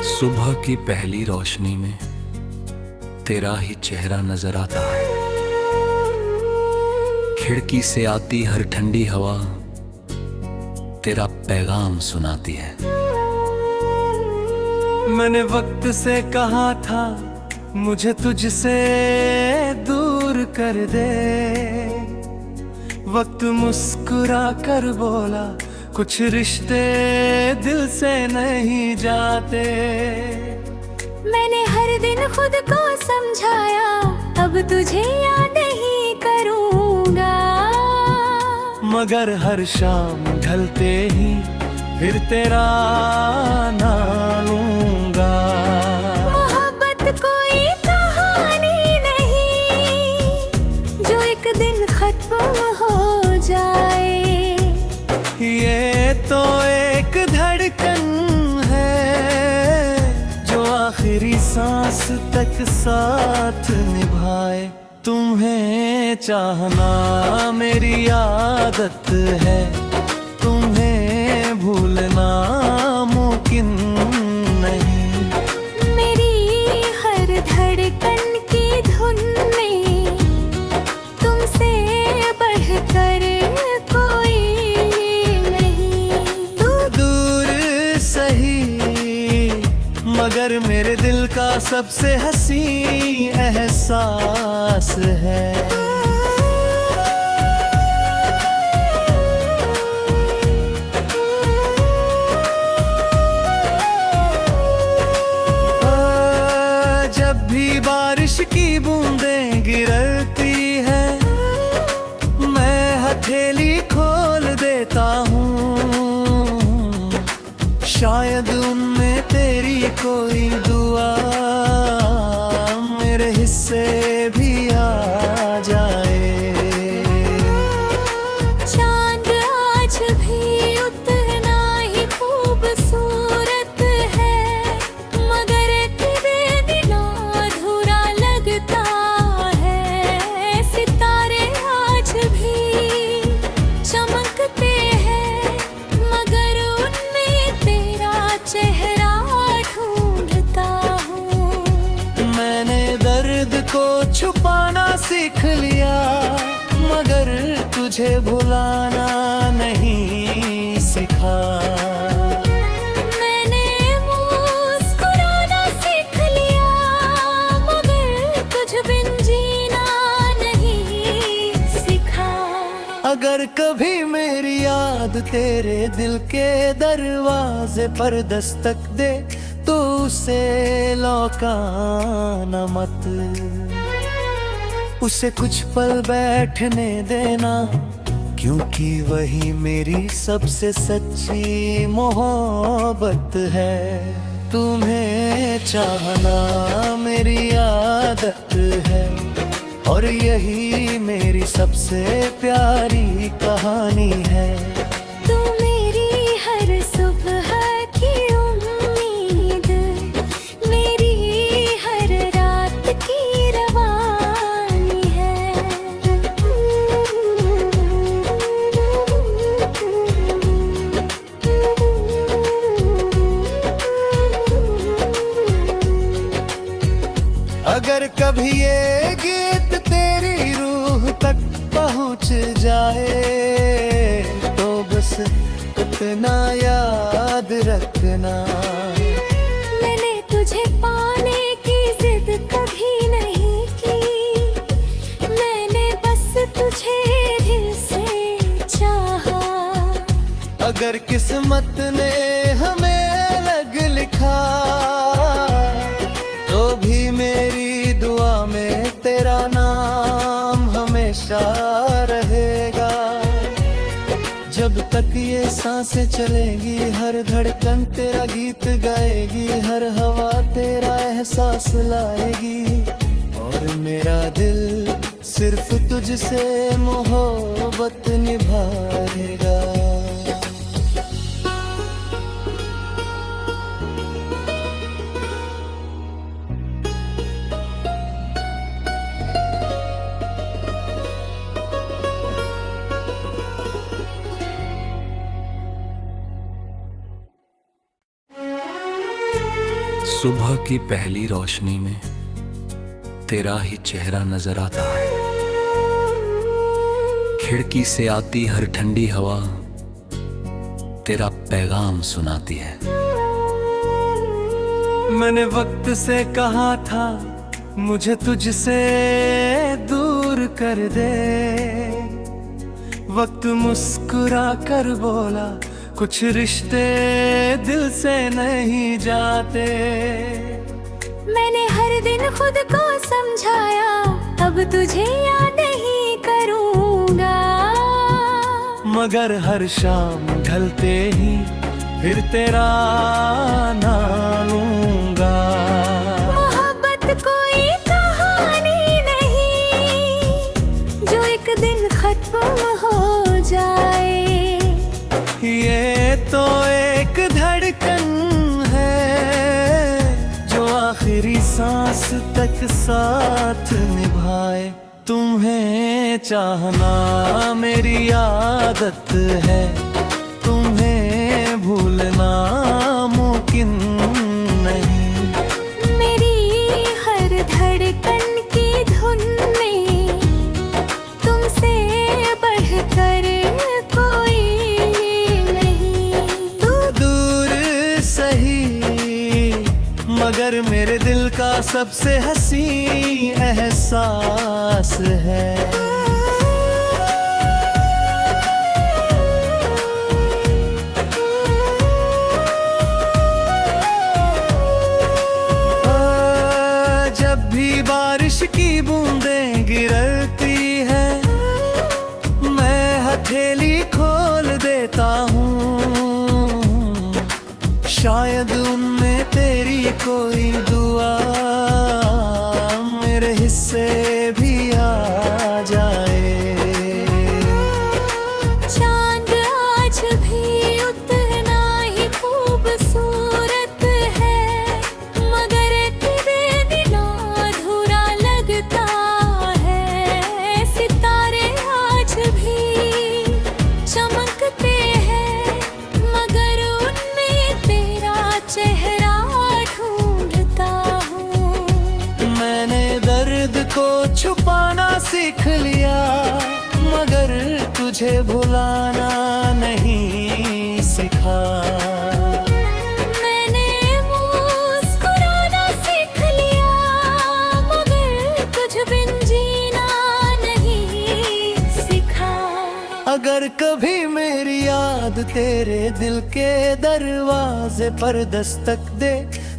सुबह की पहली रोशनी में तेरा ही चेहरा नजर आता है। खिड़की से आती हर ठंडी हवा तेरा पैगाम सुनाती है। मैंने वक्त से कहा था मुझे तुझसे दूर कर दे, वक्त मुस्कुरा कर बोला कुछ रिश्ते दिल से नहीं जाते। मैंने हर दिन खुद को समझाया अब तुझे याद नहीं करूँगा, मगर हर शाम ढलते ही फिर तेरा नाम लूंगा। मोहब्बत कोई कहानी नहीं जो एक दिन खत्म हो जाए, ये तो एक धड़कन है जो आखिरी सांस तक साथ निभाए। तुम्हें चाहना मेरी आदत है, तुम्हें भूलना मुमकिन नहीं। मेरी हर धड़कन की धुन में तुमसे बढ़कर कोई नहीं। तू दूर सही मगर मेरे दिल का सबसे हसी एहसास है। जब भी बारिश की बूंदें गिरती है मैं हथेली खोल देता हूँ, शायद उनमें तेरी कोई दुआ मेरे हिस्से भी आ जाए। चांद आज भी उतना ही खूबसूरत है, मगर तेरे बिना अधूरा लगता है। सितारे आज भी चमकते हैं मगर उनमें तेरा चेहरा ढूंढता हूँ। मैंने दर्द को छुपाना सीख लिया मगर तुझे भुलाना नहीं सीखा। मैंने मुस्कुराना सीख लिया मगर तुझ बिन जीना नहीं सीखा। अगर कभी मेरी याद तेरे दिल के दरवाजे पर दस्तक दे तो उसे लौकाना मत, उसे कुछ पल बैठने देना क्योंकि वही मेरी सबसे सच्ची मोहब्बत है। तुम्हें चाहना मेरी आदत है और यही मेरी सबसे प्यारी कहानी है। तू मेरी हर सुबह की उम्मीद, मेरी हर रात की रवानी है। अगर कभी ये गीत तेरी रूह तक पहुंच जाए तो बस इतना याद रखना, मैंने तुझे पाने की जिद कभी नहीं की, मैंने बस तुझे दिल से चाहा। अगर किस्मत ने हमें अलग लिखा तो भी मेरी दुआ में तेरा नाम हमेशा रहेगा। जब तक ये सांसें चलेंगी हर धड़कन तेरा गीत गाएगी, हर हवा तेरा एहसास लाएगी और मेरा दिल सिर्फ तुझसे मोहब्बत निभाएगा। सुबह की पहली रोशनी में तेरा ही चेहरा नजर आता है। खिड़की से आती हर ठंडी हवा तेरा पैगाम सुनाती है। मैंने वक्त से कहा था मुझे तुझसे दूर कर दे, वक्त मुस्कुरा कर बोला कुछ रिश्ते दिल से नहीं जाते। मैंने हर दिन खुद को समझाया अब तुझे याद ही करूंगा, मगर हर शाम ढलते ही फिर तेरा नाम लूंगा। मोहब्बत कोई कहानी नहीं जो एक दिन खत्म हो जाए, ये तो एक धड़कन है जो आखिरी सांस तक साथ निभाए। तुम्हें चाहना मेरी आदत है, तुम्हें भूलना मुमकिन नहीं। मेरी हर धड़कन की धुन में तुमसे बढ़कर कोई नहीं। तू दूर सही मगर मेरे दिल का सबसे हसी एहसास है। जब भी बारिश की बूंदें गिरती है मैं हथेली खोल देता हूँ, शायद उनमें तेरी कोई दुआ मेरे हिस्से भी आ जाए। चांद आज भी उतना ही खूबसूरत है, मगर तेरे बिना अधूरा लगता है। सितारे आज भी चमकते हैं मगर उनमें तेरा चेहरा ढूंढता हूँ। मैंने दर्द को छुपाना सीख लिया मगर तुझे भुलाना नहीं सिखा। मैंने मुस्कुराना सीख लिया मगर तुझ बिन जीना नहीं सीखा। अगर कभी मेरी याद तेरे दिल के दरवाजे पर दस्तक दे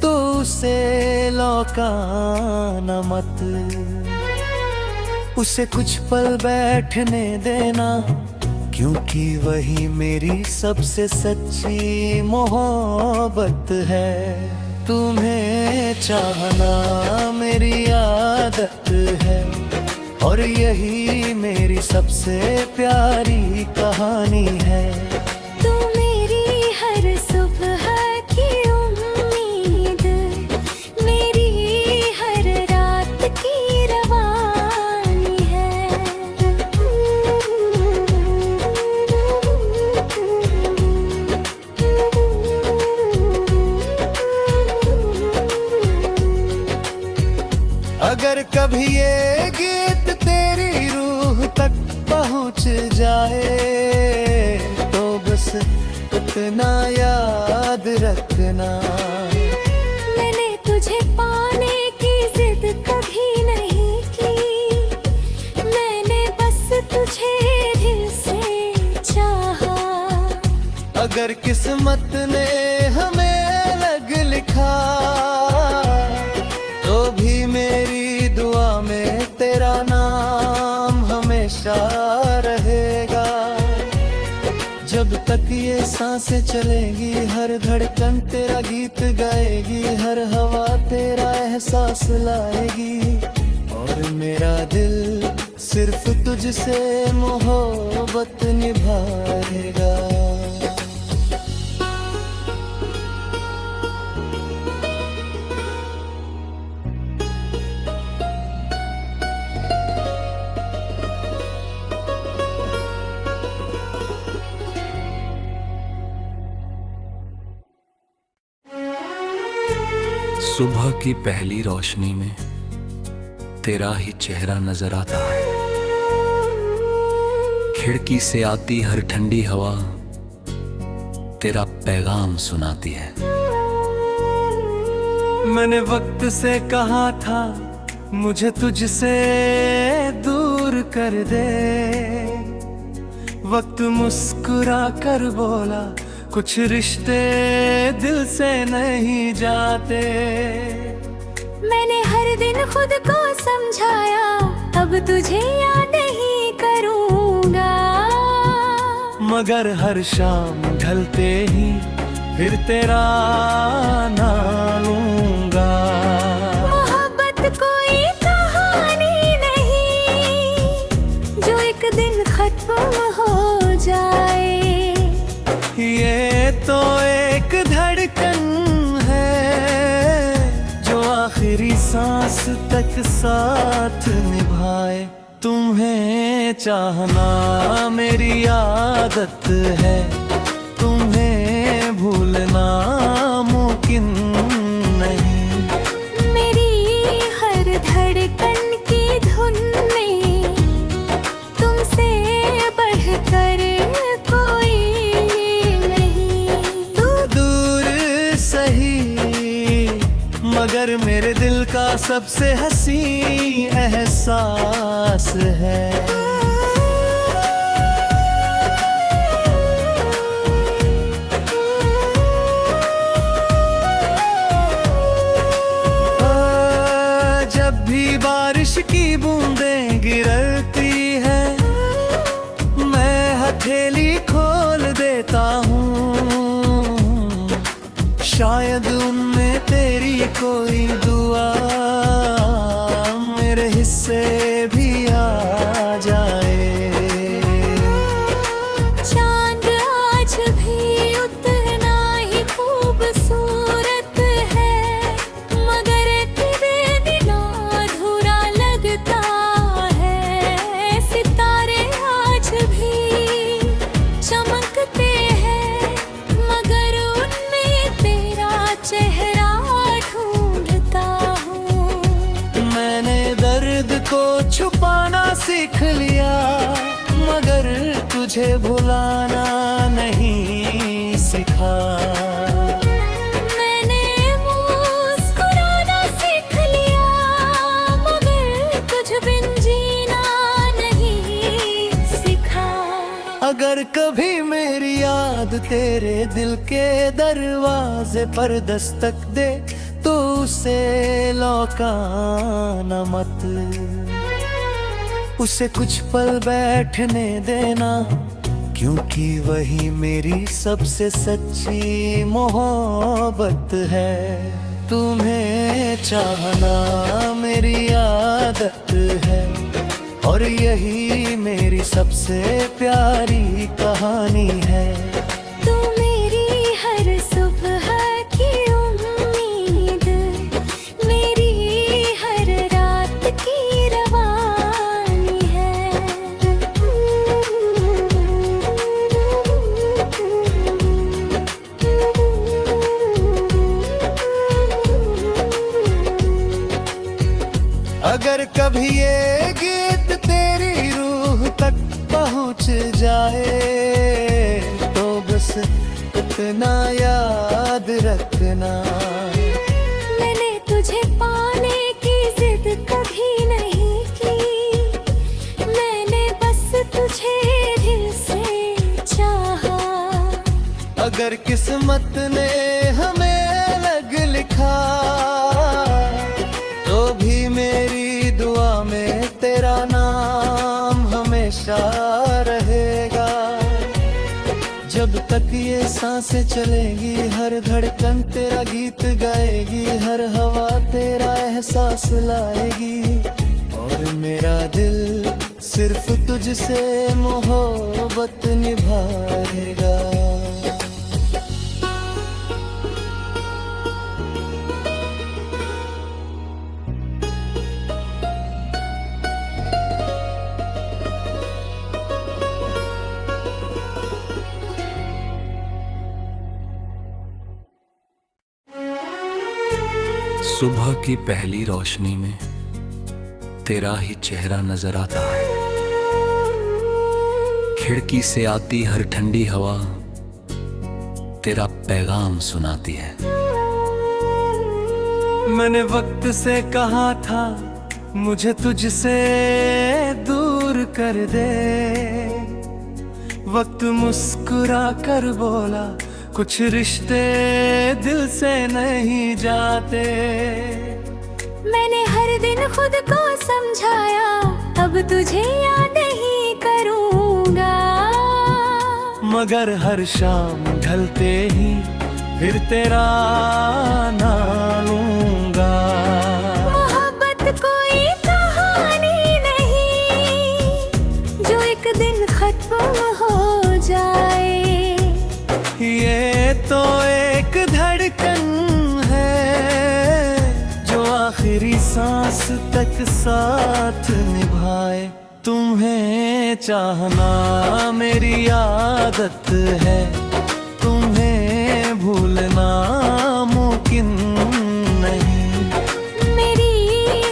तो उसे लौकाना मत, उसे कुछ पल बैठने देना क्योंकि वही मेरी सबसे सच्ची मोहब्बत है। तुम्हें चाहना मेरी आदत है और यही मेरी सबसे प्यारी कहानी है। तू मेरी हर सुबह की उम्मीद, मेरी हर रात की रवानी है। अगर कभी ये गीत तेरी रूह तक पहुंच जाए तो बस इतना याद रखना, मैंने तुझे पाने की जिद कभी नहीं की, मैंने बस तुझे दिल से चाहा। अगर किस्मत ने हमें अलग लिखा तो भी मेरी दुआ में तेरा नाम हमेशा रहेगा। जब तक ये सांसें चलेंगी हर धड़कन तेरा गीत गाएगी, हर हवा तेरा एहसास लाएगी और मेरा दिल सिर्फ तुझसे मोहब्बत निभाएगा। सुबह की पहली रोशनी में तेरा ही चेहरा नजर आता है। खिड़की से आती हर ठंडी हवा तेरा पैगाम सुनाती है। मैंने वक्त से कहा था मुझे तुझसे दूर कर दे, वक्त मुस्कुरा कर बोला कुछ रिश्ते दिल से नहीं जाते। मैंने हर दिन खुद को समझाया अब तुझे याद नहीं करूँगा, मगर हर शाम ढलते ही फिर तेरा नाम लूंगा। मोहब्बत कोई कहानी नहीं जो एक दिन खत्म हो जाए, ये तो एक धड़कन है जो आखिरी सांस तक साथ निभाए। तुम्हें चाहना मेरी आदत है, तुम्हें भूलना मुमकिन नहीं। मेरी हर धड़कन की धुन में तुमसे बढ़कर कोई नहीं। तू दूर सही मगर मेरे दिल का सबसे हसी एहसास है। जब भी बारिश की बूंदें गिरती है मैं हथेली खोल देता हूँ, शायद उनमें तेरी कोई दुआ मेरे हिस्से भी आ जाए। चांद आज भी उतना ही खूबसूरत है, मगर तेरे बिना अधूरा लगता है। सितारे आज भी चमकते हैं मगर उनमें तेरा चेहरा ढूंढता हूँ। मैंने दर्द को छुपाना सीख लिया मगर तुझे भुलाना नहीं सिखा। मैंने मुस्कुराना सीख लिया मगर तुझ बिन जीना नहीं सीखा। अगर कभी मेरी याद तेरे दिल के दरवाजे पर दस्तक दे तो उसे लौकाना मत, उसे कुछ पल बैठने देना क्योंकि वही मेरी सबसे सच्ची मोहब्बत है। तुम्हें चाहना मेरी आदत है और यही मेरी सबसे प्यारी कहानी है। तू मेरी हर सुबह की उम्मीद, मेरी हर रात की रवानी है। अगर कभी ये गीत तेरी रूह तक पहुंच जाए तो बस इतना याद रखना, मैंने तुझे पाने की जिद कभी नहीं की, मैंने बस तुझे दिल से चाहा। अगर किस्मत ने हमें अलग लिखा तो भी मेरी दुआ में तेरा नाम हमेशा रहेगा। जब तक ये सांसें चलेगी हर धड़कन तेरा गीत गाएगी, हर हवा तेरा एहसास लाएगी और मेरा दिल सिर्फ तुझसे मोहब्बत निभाएगा। सुबह की पहली रोशनी में तेरा ही चेहरा नजर आता है। खिड़की से आती हर ठंडी हवा तेरा पैगाम सुनाती है। मैंने वक्त से कहा था मुझे तुझसे दूर कर दे, वक्त मुस्कुरा कर बोला कुछ रिश्ते दिल से नहीं जाते। मैंने हर दिन खुद को समझाया अब तुझे याद ही करूंगा, मगर हर शाम ढलते ही फिर तेरा नाम लूंगा। मोहब्बत कोई कहानी नहीं जो एक दिन खत्म हो जाए, ये तो एक धड़कन है जो आखिरी सांस तक साथ निभाए। तुम्हें चाहना मेरी आदत है, तुम्हें भूलना मुमकिन नहीं। मेरी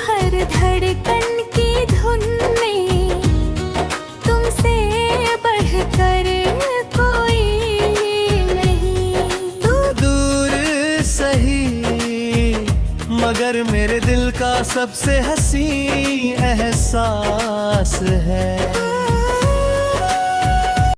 हर धड़कन की धुन में तुमसे बढ़कर कोई नहीं। तू दूर सही मगर मेरे दिल का सबसे हसी एहसास है।